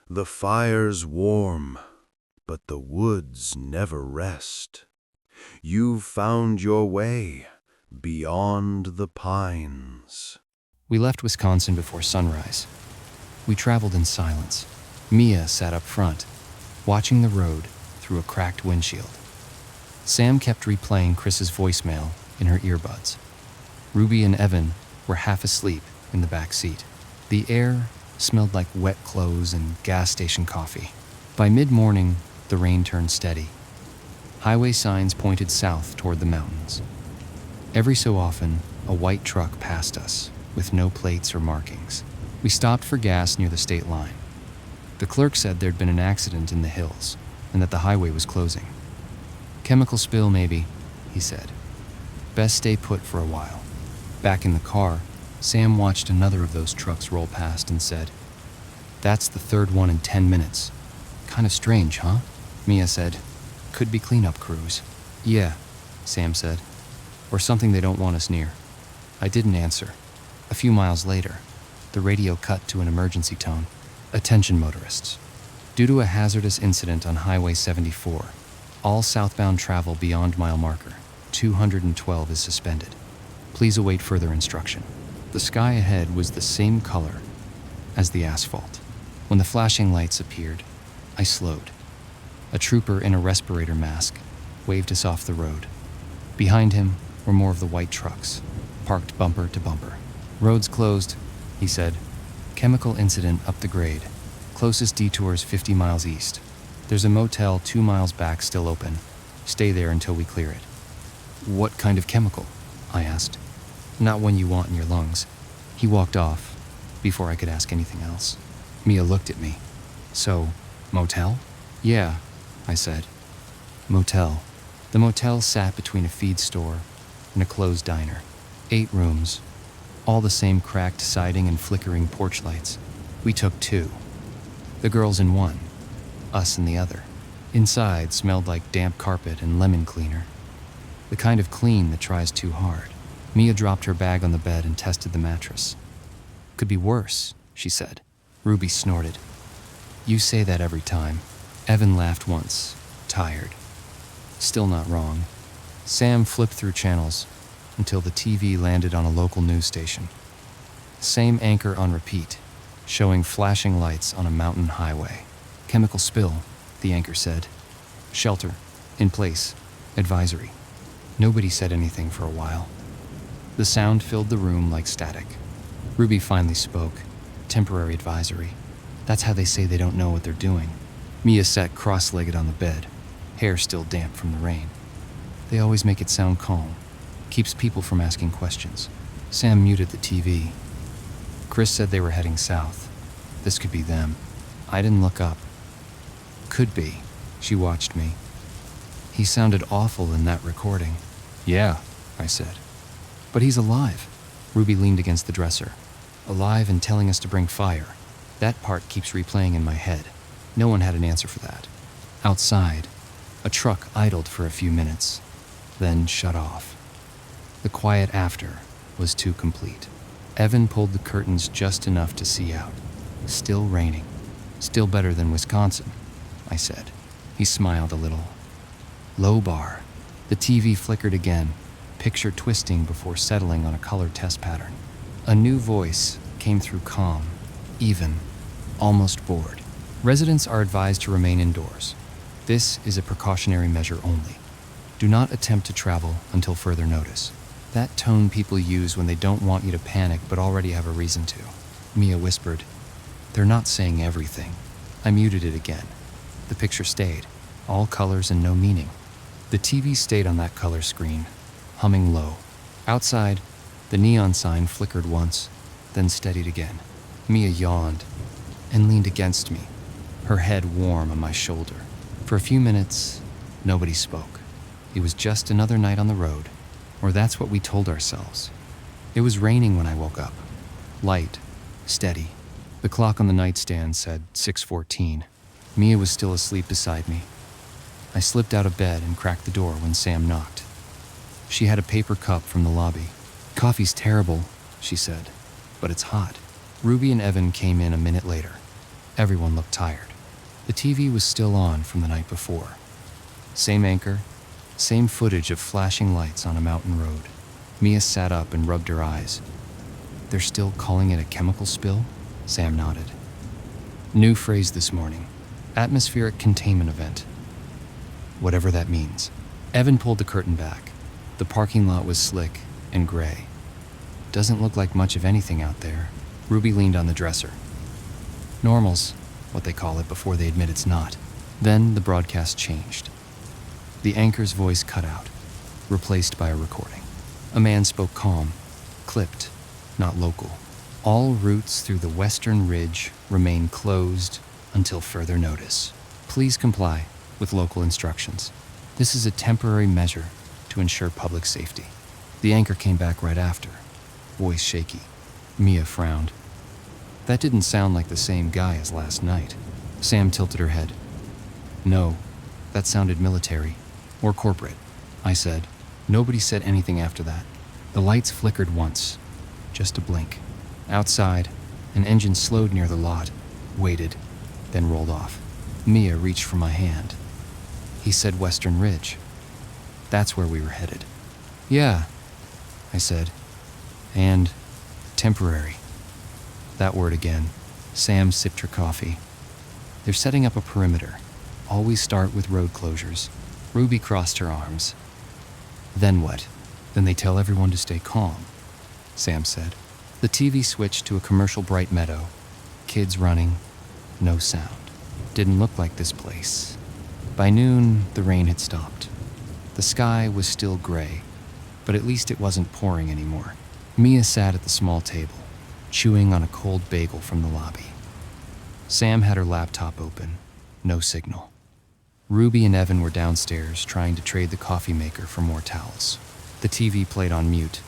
The fire's warm, but the woods never rest. You've found your way beyond the pines. We left Wisconsin before sunrise. We traveled in silence. Mia sat up front, watching the road through a cracked windshield. Sam kept replaying Chris's voicemail in her earbuds. Ruby and Evan were half asleep in the back seat. The air smelled like wet clothes and gas station coffee. By mid-morning, the rain turned steady. Highway signs pointed south toward the mountains. Every so often, a white truck passed us, with no plates or markings. We stopped for gas near the state line. The clerk said there'd been an accident in the hills, and that the highway was closing. "Chemical spill, maybe," he said. "Best stay put for a while." Back in the car, Sam watched another of those trucks roll past and said, "That's the third one in 10 minutes. Kind of strange, huh?" Mia said, "Could be cleanup crews." "Yeah," Sam said. "Or something they don't want us near." I didn't answer. A few miles later, the radio cut to an emergency tone. "Attention motorists. Due to a hazardous incident on Highway 74, all southbound travel beyond mile marker 212 is suspended. Please await further instruction." The sky ahead was the same color as the asphalt. When the flashing lights appeared, I slowed. A trooper in a respirator mask waved us off the road. Behind him were more of the white trucks, parked bumper to bumper. "Road's closed," he said. "Chemical incident up the grade. Closest detour's 50 miles east. There's a motel 2 miles back still open. Stay there until we clear it." "What kind of chemical?" I asked. "Not one you want in your lungs." He walked off before I could ask anything else. Mia looked at me. "So, motel?" "Yeah," I said. "Motel." The motel sat between a feed store and a closed diner. 8 rooms, all the same cracked siding and flickering porch lights. We took 2. The girls in one, us in the other. Inside smelled like damp carpet and lemon cleaner. The kind of clean that tries too hard. Mia dropped her bag on the bed and tested the mattress. "Could be worse," she said. Ruby snorted. "You say that every time." Evan laughed once, tired. Still not wrong. Sam flipped through channels until the TV landed on a local news station. Same anchor on repeat, showing flashing lights on a mountain highway. "Chemical spill," the anchor said. "Shelter, in place, advisory." Nobody said anything for a while. The sound filled the room like static. Ruby finally spoke. "Temporary advisory. That's how they say they don't know what they're doing." Mia sat cross-legged on the bed, hair still damp from the rain. "They always make it sound calm. Keeps people from asking questions." Sam muted the TV. Chris said they were heading south. This could be them. I didn't look up. "Could be." She watched me. "He sounded awful in that recording." "Yeah," I said. "But he's alive." Ruby leaned against the dresser. "Alive and telling us to bring fire." That part keeps replaying in my head. No one had an answer for that. Outside, a truck idled for a few minutes, then shut off. The quiet after was too complete. Evan pulled the curtains just enough to see out. Still raining. "Still better than Wisconsin," I said. He smiled a little. Low bar. The TV flickered again, picture twisting before settling on a color test pattern. A new voice came through calm, even, almost bored. "Residents are advised to remain indoors. This is a precautionary measure only. Do not attempt to travel until further notice." That tone people use when they don't want you to panic but already have a reason to. Mia whispered, "They're not saying everything." I muted it again. The picture stayed, all colors and no meaning. The TV stayed on that color screen, humming low. Outside, the neon sign flickered once, then steadied again. Mia yawned and leaned against me, her head warm on my shoulder. For a few minutes, nobody spoke. It was just another night on the road, or that's what we told ourselves. It was raining when I woke up. Light, steady. The clock on the nightstand said 6:14. Mia was still asleep beside me. I slipped out of bed and cracked the door when Sam knocked. She had a paper cup from the lobby. "Coffee's terrible," she said, "but it's hot." Ruby and Evan came in a minute later. Everyone looked tired. The TV was still on from the night before. Same anchor, same footage of flashing lights on a mountain road. Mia sat up and rubbed her eyes. They're still calling it a chemical spill? Sam nodded. New phrase this morning. Atmospheric containment event. Whatever that means. Evan pulled the curtain back. The parking lot was slick and gray. Doesn't look like much of anything out there. Ruby leaned on the dresser. Normal's what they call it before they admit it's not. Then the broadcast changed. The anchor's voice cut out, replaced by a recording. A man spoke calm, clipped, not local. All routes through the western ridge remain closed until further notice. Please comply with local instructions. This is a temporary measure to ensure public safety. The anchor came back right after, voice shaky. Mia frowned. That didn't sound like the same guy as last night. Sam tilted her head. No, that sounded military or corporate, I said. Nobody said anything after that. The lights flickered once, just a blink. Outside, an engine slowed near the lot, waited, then rolled off. Mia reached for my hand. He said Western Ridge. That's where we were headed. Yeah, I said. And temporary. That word again. Sam sipped her coffee. They're setting up a perimeter. Always start with road closures. Ruby crossed her arms. Then what? Then they tell everyone to stay calm, Sam said. The TV switched to a commercial bright meadow. Kids running, no sound. Didn't look like this place. By noon, the rain had stopped. The sky was still gray, but at least it wasn't pouring anymore. Mia sat at the small table, chewing on a cold bagel from the lobby. Sam had her laptop open, no signal. Ruby and Evan were downstairs trying to trade the coffee maker for more towels. The TV played on mute.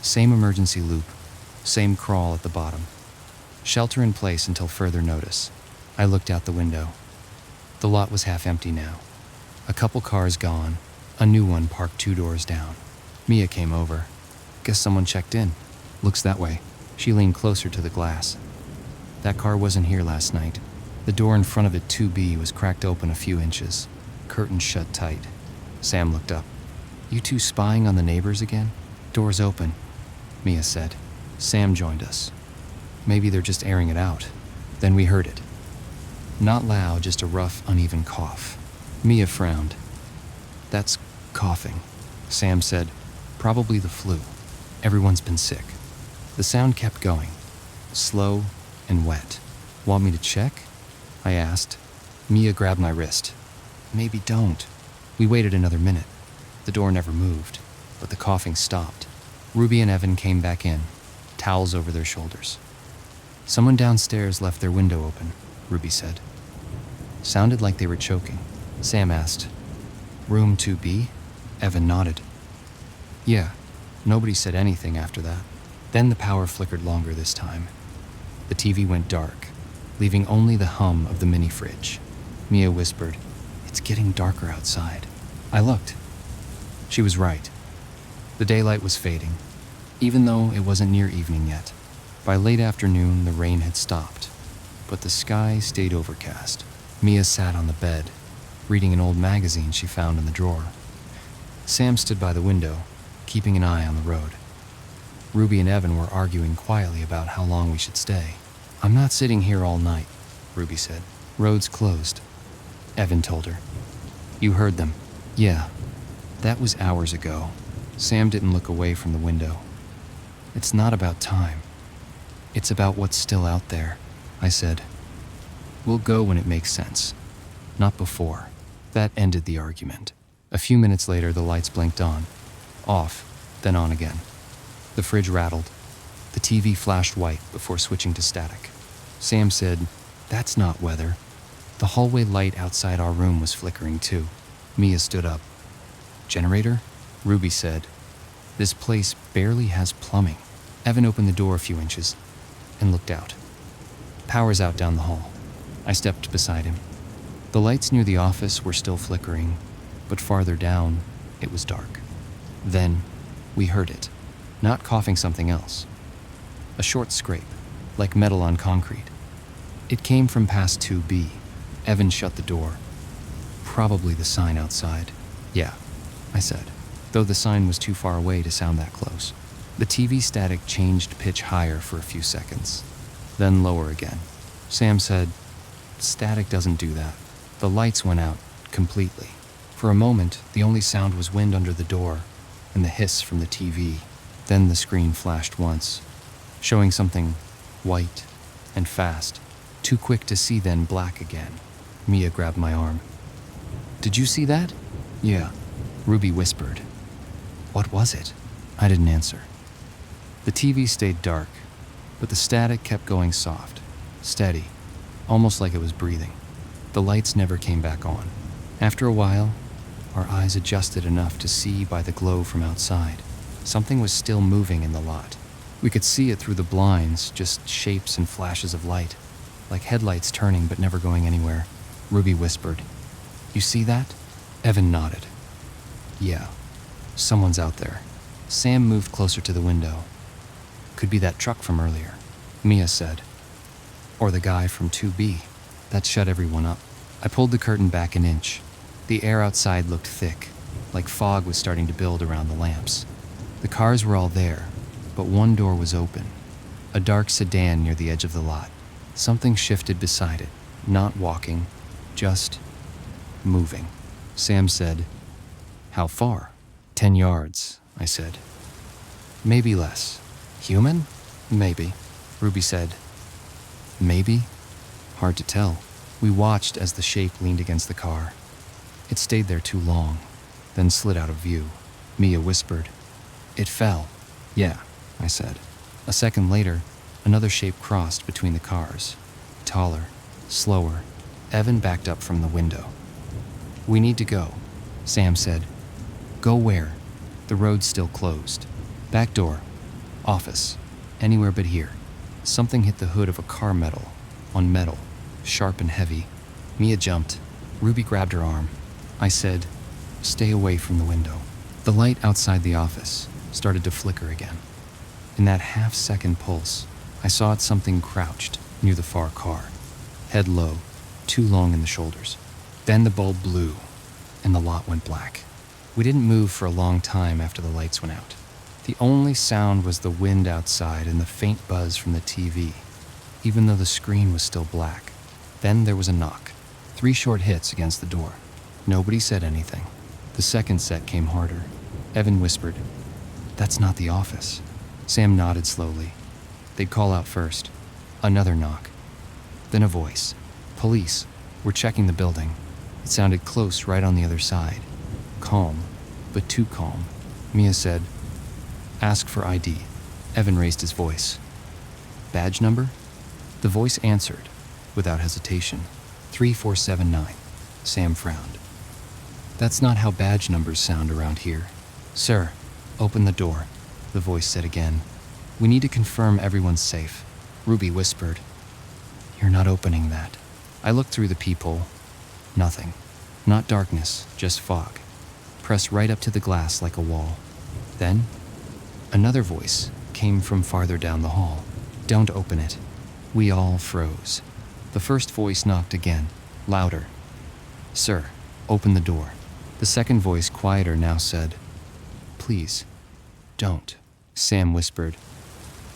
Same emergency loop, same crawl at the bottom. Shelter in place until further notice. I looked out the window. The lot was half empty now. A couple cars gone, a new one parked 2 doors down. Mia came over. Guess someone checked in. Looks that way. She leaned closer to the glass. That car wasn't here last night. The door in front of it 2B was cracked open a few inches. Curtain shut tight. Sam looked up. You two spying on the neighbors again? Door's open, Mia said. Sam joined us. Maybe they're just airing it out. Then we heard it. Not loud, just a rough, uneven cough. Mia frowned. That's coughing, Sam said. Probably the flu. Everyone's been sick. The sound kept going, slow and wet. Want me to check? I asked. Mia grabbed my wrist. Maybe don't. We waited another minute. The door never moved, but the coughing stopped. Ruby and Evan came back in, towels over their shoulders. Someone downstairs left their window open, Ruby said. Sounded like they were choking. Sam asked, Room 2B? Evan nodded. Yeah, nobody said anything after that. Then the power flickered longer this time. The TV went dark, leaving only the hum of the mini fridge. Mia whispered, It's getting darker outside. I looked. She was right. The daylight was fading, even though it wasn't near evening yet. By late afternoon, the rain had stopped, but the sky stayed overcast. Mia sat on the bed, reading an old magazine she found in the drawer. Sam stood by the window, keeping an eye on the road. Ruby and Evan were arguing quietly about how long we should stay. I'm not sitting here all night, Ruby said. Road's closed, Evan told her. You heard them. Yeah, that was hours ago. Sam didn't look away from the window. It's not about time. It's about what's still out there, I said. We'll go when it makes sense, not before. That ended the argument. A few minutes later, the lights blinked on, off, then on again. The fridge rattled. The TV flashed white before switching to static. Sam said, That's not weather. The hallway light outside our room was flickering too. Mia stood up. Generator? Ruby said, This place barely has plumbing. Evan opened the door a few inches and looked out. Power's out down the hall. I stepped beside him. The lights near the office were still flickering, but farther down, it was dark. Then, we heard it, not coughing something else. A short scrape, like metal on concrete. It came from past 2B. Evan shut the door. Probably the sign outside. Yeah, I said, though the sign was too far away to sound that close. The TV static changed pitch higher for a few seconds, then lower again. Sam said, "Static doesn't do that." The lights went out completely. For a moment, the only sound was wind under the door and the hiss from the TV. Then the screen flashed once, showing something white and fast, too quick to see, then black again. Mia grabbed my arm. "Did you see that?" "Yeah," Ruby whispered. "What was it?" I didn't answer. The TV stayed dark, but the static kept going soft, steady, almost like it was breathing. The lights never came back on. After a while, our eyes adjusted enough to see by the glow from outside. Something was still moving in the lot. We could see it through the blinds, just shapes and flashes of light, like headlights turning but never going anywhere. Ruby whispered, "You see that?" Evan nodded. "Yeah, someone's out there." Sam moved closer to the window. "Could be that truck from earlier," Mia said. "Or the guy from 2B. That shut everyone up." I pulled the curtain back an inch. The air outside looked thick, like fog was starting to build around the lamps. The cars were all there, but one door was open. A dark sedan near the edge of the lot. Something shifted beside it, not walking, just moving. Sam said, "How far?" 10 yards, I said. "Maybe less." "Human?" "Maybe." Ruby said, "Maybe?" Hard to tell. We watched as the shape leaned against the car. It stayed there too long, then slid out of view. Mia whispered, "It fell." "Yeah," I said. A second later, another shape crossed between the cars. Taller, slower. Evan backed up from the window. "We need to go," Sam said. "Go where?" "The road's still closed." "Back door. Office. Anywhere but here." Something hit the hood of a car on metal, sharp and heavy. Mia jumped. Ruby grabbed her arm. I said, "Stay away from the window." The light outside the office started to flicker again. In that half-second pulse, I saw something crouched near the far car, head low, too long in the shoulders. Then the bulb blew, and the lot went black. We didn't move for a long time after the lights went out. The only sound was the wind outside and the faint buzz from the TV, even though the screen was still black. Then there was a knock. 3 short hits against the door. Nobody said anything. The second set came harder. Evan whispered, "That's not the office." Sam nodded slowly. They'd call out first. Another knock. Then a voice. "Police. We're checking the building." It sounded close, right on the other side. Calm, but too calm. Mia said, "Ask for ID." Evan raised his voice. "Badge number?" The voice answered, without hesitation. 3479. Sam frowned. "That's not how badge numbers sound around here." "Sir, open the door," the voice said again. "We need to confirm everyone's safe." Ruby whispered, "You're not opening that." I looked through the peephole. Nothing. Not darkness, just fog. Pressed right up to the glass like a wall. Then, another voice came from farther down the hall. "Don't open it." We all froze. The first voice knocked again, louder. "Sir, open the door." The second voice, quieter now, said, "Please, don't." Sam whispered,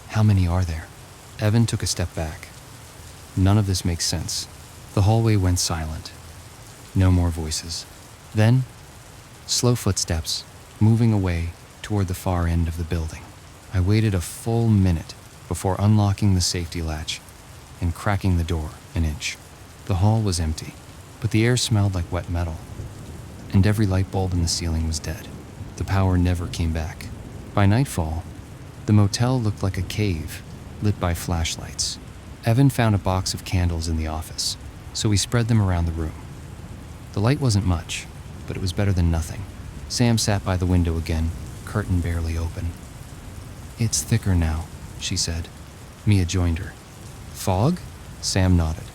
"How many are there?" Evan took a step back. None of this makes sense. The hallway went silent. No more voices. Then, slow footsteps, moving away toward the far end of the building. I waited a full minute before unlocking the safety latch and cracking the door an inch. The hall was empty, but the air smelled like wet metal, and every light bulb in the ceiling was dead. The power never came back. By nightfall, the motel looked like a cave, lit by flashlights. Evan found a box of candles in the office, so we spread them around the room. The light wasn't much, but it was better than nothing. Sam sat by the window again, curtain barely open. "It's thicker now," she said. Mia joined her. "Fog?" Sam nodded.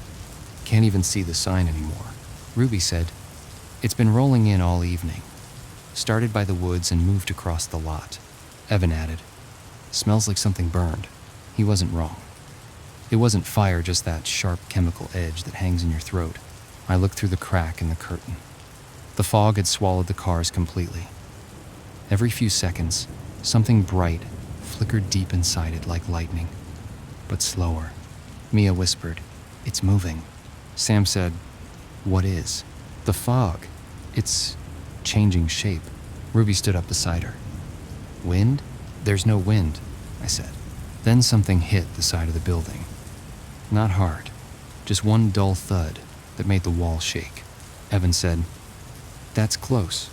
"Can't even see the sign anymore." Ruby said, "It's been rolling in all evening. Started by the woods and moved across the lot." Evan added, "Smells like something burned." He wasn't wrong. It wasn't fire, just that sharp chemical edge that hangs in your throat. I looked through the crack in the curtain. The fog had swallowed the cars completely. Every few seconds, something bright flickered deep inside it like lightning, but slower. Mia whispered, "It's moving." Sam said, "What is?" "The fog. It's changing shape." Ruby stood up beside her. "Wind?" "There's no wind," I said. Then something hit the side of the building. Not hard, just one dull thud that made the wall shake. Evan said, "That's close."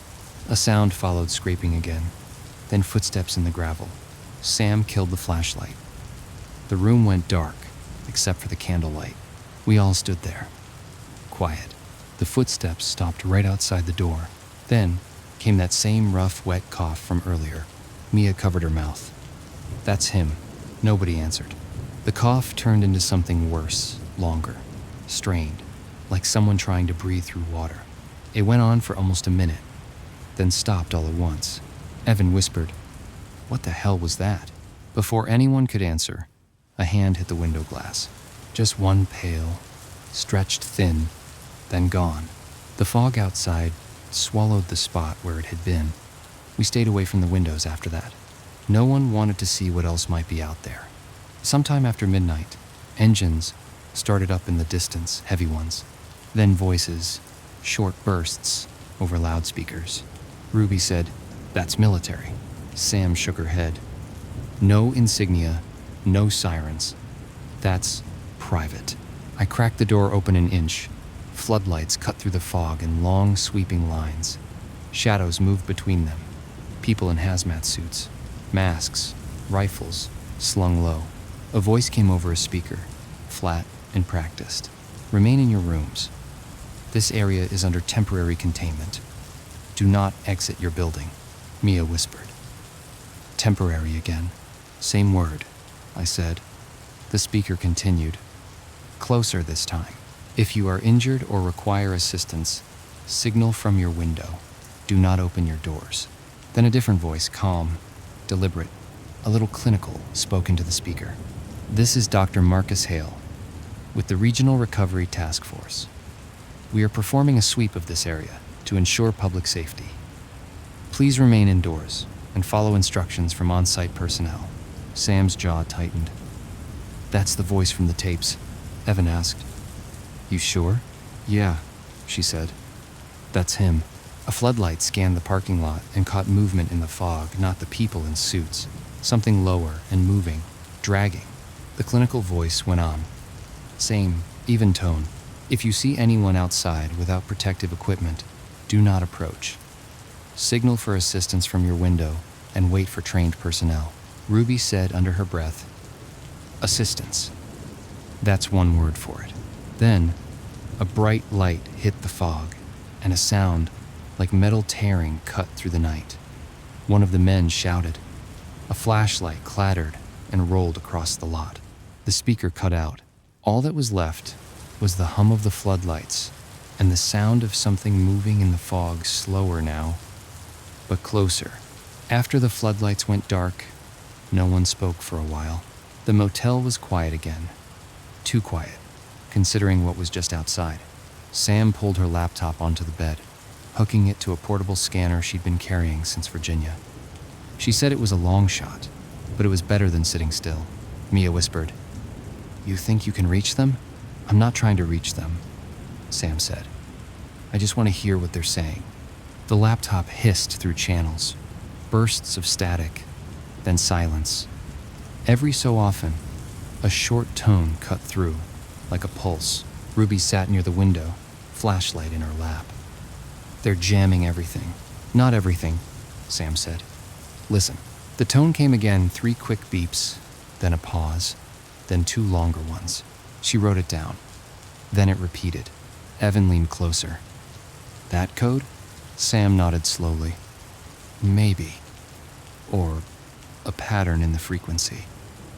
A sound followed scraping again, then footsteps in the gravel. Sam killed the flashlight. The room went dark, except for the candlelight. We all stood there, quiet. The footsteps stopped right outside the door. Then came that same rough, wet cough from earlier. Mia covered her mouth. "That's him." Nobody answered. The cough turned into something worse, longer, strained, like someone trying to breathe through water. It went on for almost a minute, then stopped all at once. Evan whispered, "What the hell was that?" Before anyone could answer, a hand hit the window glass. Just one pale, stretched thin, then gone. The fog outside swallowed the spot where it had been. We stayed away from the windows after that. No one wanted to see what else might be out there. Sometime after midnight, engines started up in the distance, heavy ones. Then voices, short bursts, over loudspeakers. Ruby said, "That's military." Sam shook her head. "No insignia, no sirens. That's private." I cracked the door open an inch. Floodlights cut through the fog in long, sweeping lines. Shadows moved between them. People in hazmat suits, masks, rifles, slung low. A voice came over a speaker, flat and practiced. "Remain in your rooms. This area is under temporary containment. Do not exit your building," Mia whispered. "Temporary" again. "Same word," I said. The speaker continued. "Closer this time. If you are injured or require assistance, signal from your window. Do not open your doors." Then a different voice, calm, deliberate, a little clinical, spoke into the speaker. "This is Dr. Marcus Hale, with the Regional Recovery Task Force. We are performing a sweep of this area to ensure public safety. Please remain indoors and follow instructions from on-site personnel." Sam's jaw tightened. "That's the voice from the tapes," Evan asked. "You sure?" "Yeah," she said. "That's him." A floodlight scanned the parking lot and caught movement in the fog, not the people in suits. Something lower and moving, dragging. The clinical voice went on. Same, even tone. "If you see anyone outside without protective equipment, do not approach. Signal for assistance from your window and wait for trained personnel." Ruby said under her breath, "Assistance." That's one word for it. Then, a bright light hit the fog, and a sound like metal tearing cut through the night. One of the men shouted. A flashlight clattered and rolled across the lot. The speaker cut out. All that was left was the hum of the floodlights and the sound of something moving in the fog, slower now, but closer. After the floodlights went dark, no one spoke for a while. The motel was quiet again. Too quiet, considering what was just outside. Sam pulled her laptop onto the bed, hooking it to a portable scanner she'd been carrying since Virginia. She said it was a long shot, but it was better than sitting still. Mia whispered, "You think you can reach them?" "I'm not trying to reach them," Sam said. "I just want to hear what they're saying." The laptop hissed through channels, bursts of static, then silence. Every so often, a short tone cut through, like a pulse. Ruby sat near the window, flashlight in her lap. "They're jamming everything." "Not everything," Sam said. "Listen." The tone came again, 3 quick beeps, then a pause, then 2 longer ones. She wrote it down. Then it repeated. Evan leaned closer. "That code?" Sam nodded slowly. "Maybe. Or a pattern in the frequency."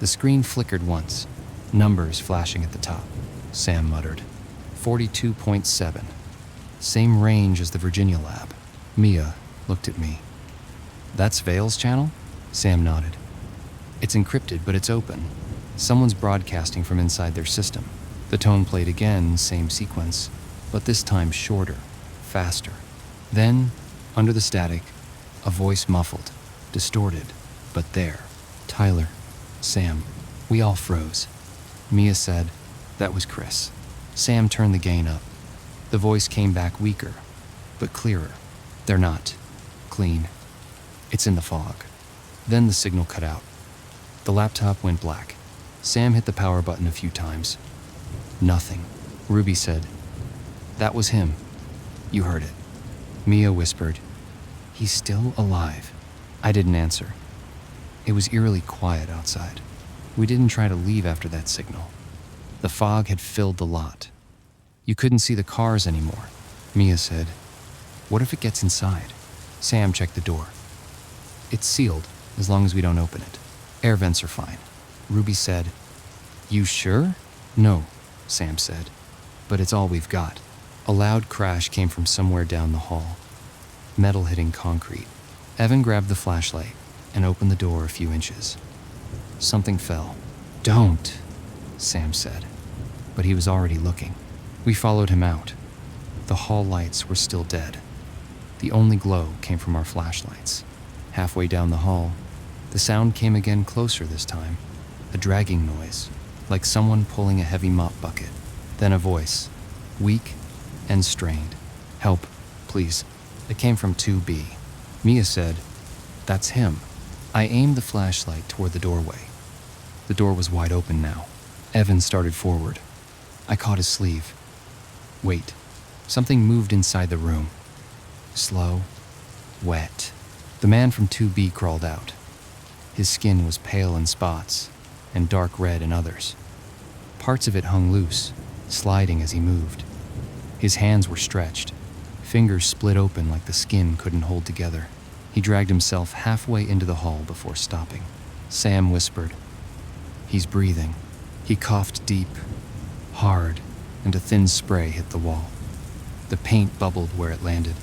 The screen flickered once, numbers flashing at the top. Sam muttered. 42.7. Same range as the Virginia lab. Mia looked at me. "That's Vale's channel?" Sam nodded. "It's encrypted, but it's open. Someone's broadcasting from inside their system. The tone played again, same sequence, but this time shorter, faster. Then, under the static, a voice muffled, distorted, but there. Tyler, Sam, we all froze. Mia said, "That was Chris." Sam turned the gain up. The voice came back weaker, but clearer. "They're not. Clean. It's in the fog." Then the signal cut out. The laptop went black. Sam hit the power button a few times. Nothing. Ruby said, "That was him. You heard it." Mia whispered, "He's still alive." I didn't answer. It was eerily quiet outside. We didn't try to leave after that signal. The fog had filled the lot. You couldn't see the cars anymore. Mia said, "What if it gets inside?" Sam checked the door. "It's sealed, as long as we don't open it. Air vents are fine." Ruby said, "You sure?" "No," Sam said, "but it's all we've got." A loud crash came from somewhere down the hall. Metal hitting concrete. Evan grabbed the flashlight and opened the door a few inches. Something fell. "Don't," Sam said, but he was already looking. We followed him out. The hall lights were still dead. The only glow came from our flashlights. Halfway down the hall, the sound came again, closer this time. A dragging noise, like someone pulling a heavy mop bucket. Then a voice, weak and strained. "Help, please." It came from 2B. Mia said, "That's him." I aimed the flashlight toward the doorway. The door was wide open now. Evan started forward. I caught his sleeve. Wait. Something moved inside the room. Slow, wet. The man from 2B crawled out. His skin was pale in spots and dark red in others. Parts of it hung loose, sliding as he moved. His hands were stretched, fingers split open like the skin couldn't hold together. He dragged himself halfway into the hall before stopping. Sam whispered, "He's breathing." He coughed deep, hard, and a thin spray hit the wall. The paint bubbled where it landed.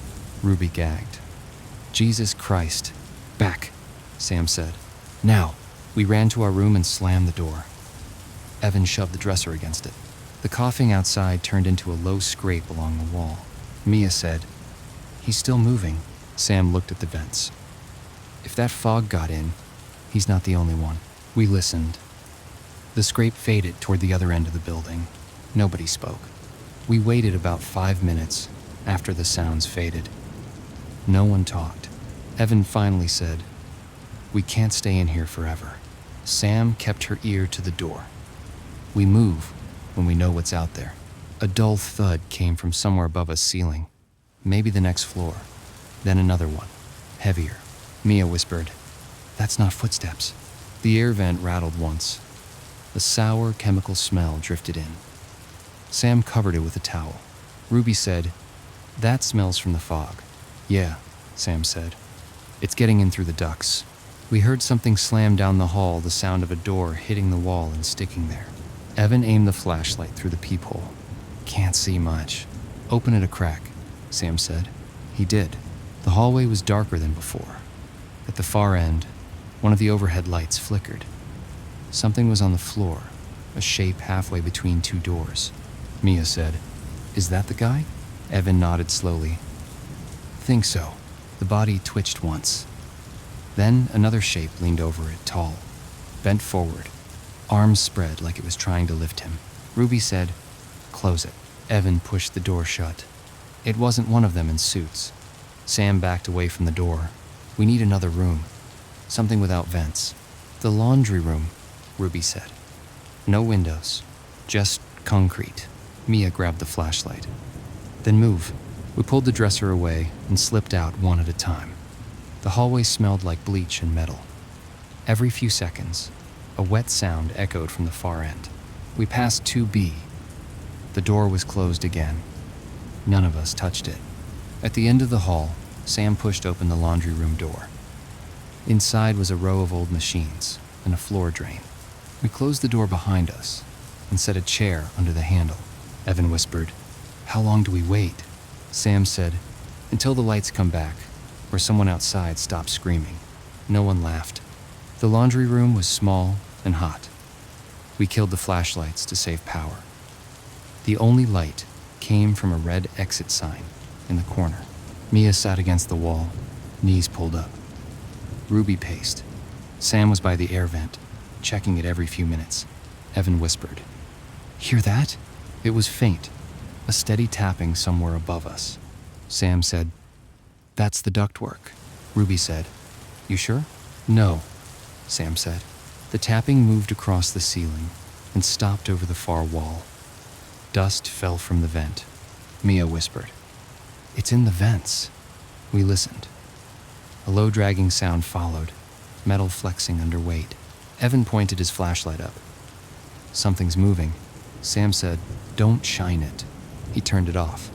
Ruby gagged. "Jesus Christ. Back," Sam said. "Now." We ran to our room and slammed the door. Evan shoved the dresser against it. The coughing outside turned into a low scrape along the wall. Mia said, "He's still moving." Sam looked at the vents. "If that fog got in, he's not the only one." We listened. The scrape faded toward the other end of the building. Nobody spoke. We waited about 5 minutes after the sounds faded. No one talked. Evan finally said, "We can't stay in here forever." Sam kept her ear to the door. "We move when we know what's out there." A dull thud came from somewhere above us ceiling, maybe the next floor. Then another one, heavier. Mia whispered, "That's not footsteps." The air vent rattled once. A sour chemical smell drifted in. Sam covered it with a towel. Ruby said, "That smells from the fog." "Yeah," Sam said. "It's getting in through the ducts." We heard something slam down the hall, the sound of a door hitting the wall and sticking there. Evan aimed the flashlight through the peephole. "Can't see much." "Open it a crack," Sam said. He did. The hallway was darker than before. At the far end, one of the overhead lights flickered. Something was on the floor, a shape halfway between two doors. Mia said, "Is that the guy?" Evan nodded slowly. "Think so." The body twitched once. Then another shape leaned over it, tall, bent forward, arms spread like it was trying to lift him. Ruby said, "Close it." Evan pushed the door shut. It wasn't one of them in suits. Sam backed away from the door. "We need another room. Something without vents." "The laundry room," Ruby said. "No windows, just concrete." Mia grabbed the flashlight. "Then move." We pulled the dresser away and slipped out one at a time. The hallway smelled like bleach and metal. Every few seconds, a wet sound echoed from the far end. We passed 2B. The door was closed again. None of us touched it. At the end of the hall, Sam pushed open the laundry room door. Inside was a row of old machines and a floor drain. We closed the door behind us and set a chair under the handle. Evan whispered, "How long do we wait?" Sam said, "Until the lights come back, or someone outside stops screaming." No one laughed. The laundry room was small and hot. We killed the flashlights to save power. The only light came from a red exit sign in the corner. Mia sat against the wall, knees pulled up. Ruby paced. Sam was by the air vent, checking it every few minutes. Evan whispered, "Hear that?" It was faint, a steady tapping somewhere above us. Sam said, "That's the ductwork." Ruby said, "You sure?" "No," Sam said. The tapping moved across the ceiling and stopped over the far wall. Dust fell from the vent. Mia whispered, "It's in the vents." We listened. A low dragging sound followed, metal flexing under weight. Evan pointed his flashlight up. "Something's moving." Sam said, "Don't shine it." He turned it off.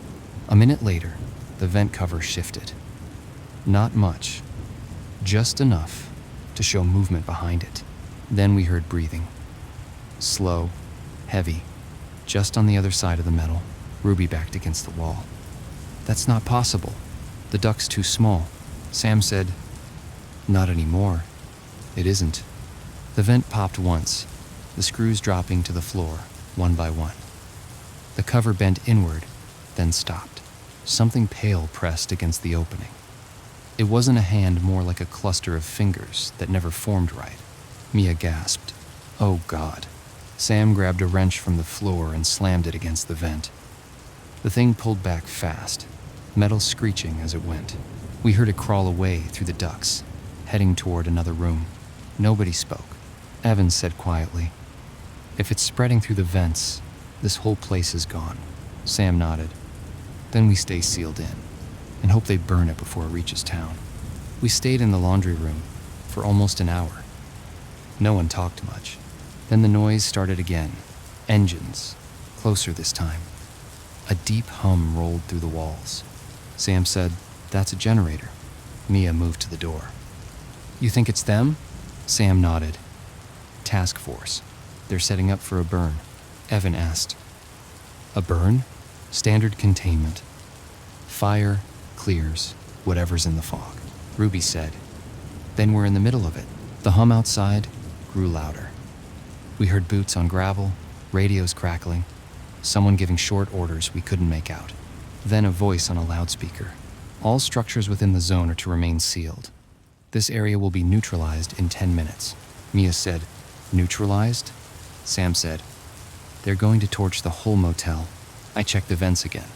A minute later, the vent cover shifted. Not much, just enough to show movement behind it. Then we heard breathing. Slow, heavy, just on the other side of the metal. Ruby backed against the wall. "That's not possible. The duct's too small." Sam said, "Not anymore. It isn't." The vent popped once, the screws dropping to the floor, one by one. The cover bent inward, then stopped. Something pale pressed against the opening. It wasn't a hand, more like a cluster of fingers that never formed right. Mia gasped, "Oh God." Sam grabbed a wrench from the floor and slammed it against the vent. The thing pulled back fast, metal screeching as it went. We heard it crawl away through the ducts, heading toward another room. Nobody spoke. Evan said quietly, "If it's spreading through the vents, this whole place is gone." Sam nodded. "Then we stay sealed in and hope they burn it before it reaches town." We stayed in the laundry room for almost an hour. No one talked much. Then the noise started again. Engines, closer this time. A deep hum rolled through the walls. Sam said, "That's a generator." Mia moved to the door. "You think it's them?" Sam nodded. "Task force. They're setting up for a burn." Evan asked, "A burn?" "Standard containment. Fire, clears, whatever's in the fog." Ruby said, "Then we're in the middle of it." The hum outside grew louder. We heard boots on gravel, radios crackling, someone giving short orders we couldn't make out. Then a voice on a loudspeaker. "All structures within the zone are to remain sealed. This area will be neutralized in 10 minutes. Mia said, "Neutralized?" Sam said, "They're going to torch the whole motel." I checked the vents again.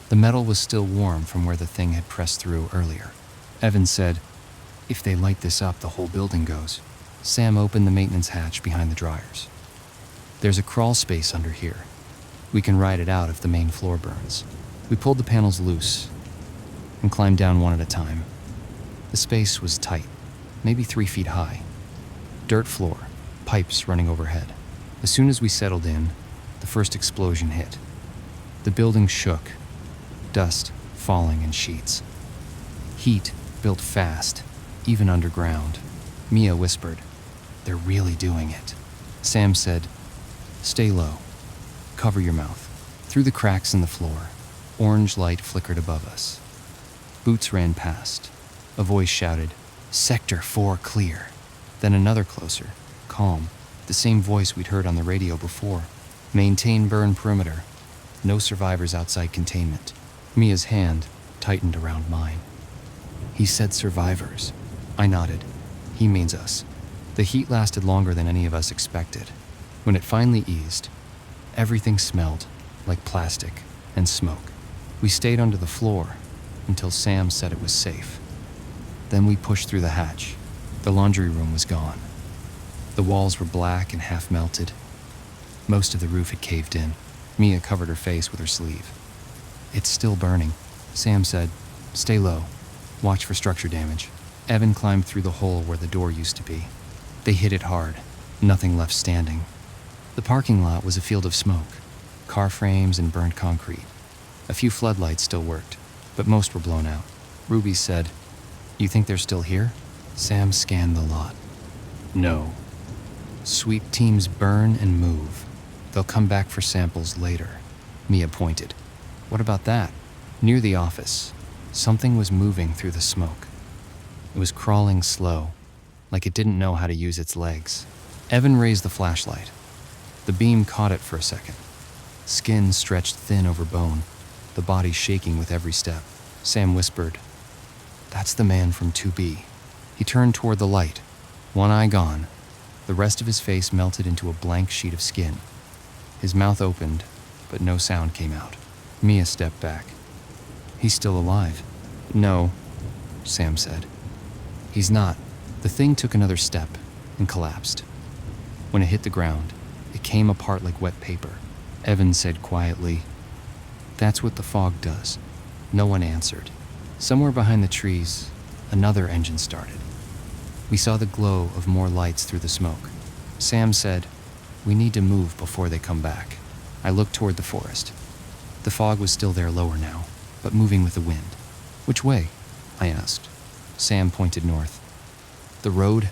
The metal was still warm from where the thing had pressed through earlier. Evan said, "If they light this up, the whole building goes." Sam opened the maintenance hatch behind the dryers. "There's a crawl space under here. We can ride it out if the main floor burns." We pulled the panels loose and climbed down one at a time. The space was tight, maybe 3 feet high. Dirt floor, pipes running overhead. As soon as we settled in, the first explosion hit. The building shook, dust falling in sheets. Heat built fast, even underground. Mia whispered, "They're really doing it." Sam said, "Stay low. Cover your mouth." Through the cracks in the floor, orange light flickered above us. Boots ran past. A voice shouted, "Sector 4 clear." Then another closer, calm, the same voice we'd heard on the radio before. "Maintain burn perimeter. No survivors outside containment." Mia's hand tightened around mine. "He said survivors." I nodded. "He means us." The heat lasted longer than any of us expected. When it finally eased, everything smelled like plastic and smoke. We stayed under the floor until Sam said it was safe. Then we pushed through the hatch. The laundry room was gone. The walls were black and half melted. Most of the roof had caved in. Mia covered her face with her sleeve. "It's still burning." Sam said, "Stay low. Watch for structure damage." Evan climbed through the hole where the door used to be. They hit it hard. Nothing left standing. The parking lot was a field of smoke, car frames and burnt concrete. A few floodlights still worked, but most were blown out. Ruby said, "You think they're still here?" Sam scanned the lot. "No. Sweep teams burn and move. They'll come back for samples later." Mia pointed. "What about that?" Near the office, something was moving through the smoke. It was crawling slow, like it didn't know how to use its legs. Evan raised the flashlight. The beam caught it for a second. Skin stretched thin over bone, the body shaking with every step. Sam whispered, "That's the man from 2B. He turned toward the light, one eye gone. The rest of his face melted into a blank sheet of skin. His mouth opened, but no sound came out. Mia stepped back. "He's still alive." "No," Sam said. "He's not." The thing took another step and collapsed. When it hit the ground, it came apart like wet paper. Evan said quietly, "That's what the fog does." No one answered. Somewhere behind the trees, another engine started. We saw the glow of more lights through the smoke. Sam said, "We need to move before they come back." I looked toward the forest. The fog was still there lower now, but moving with the wind. "Which way?" I asked. Sam pointed north. "The road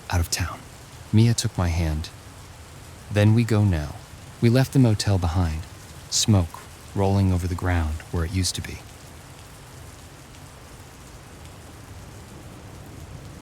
out of town." Mia took my hand. "Then we go now." We left the motel behind, smoke rolling over the ground where it used to be.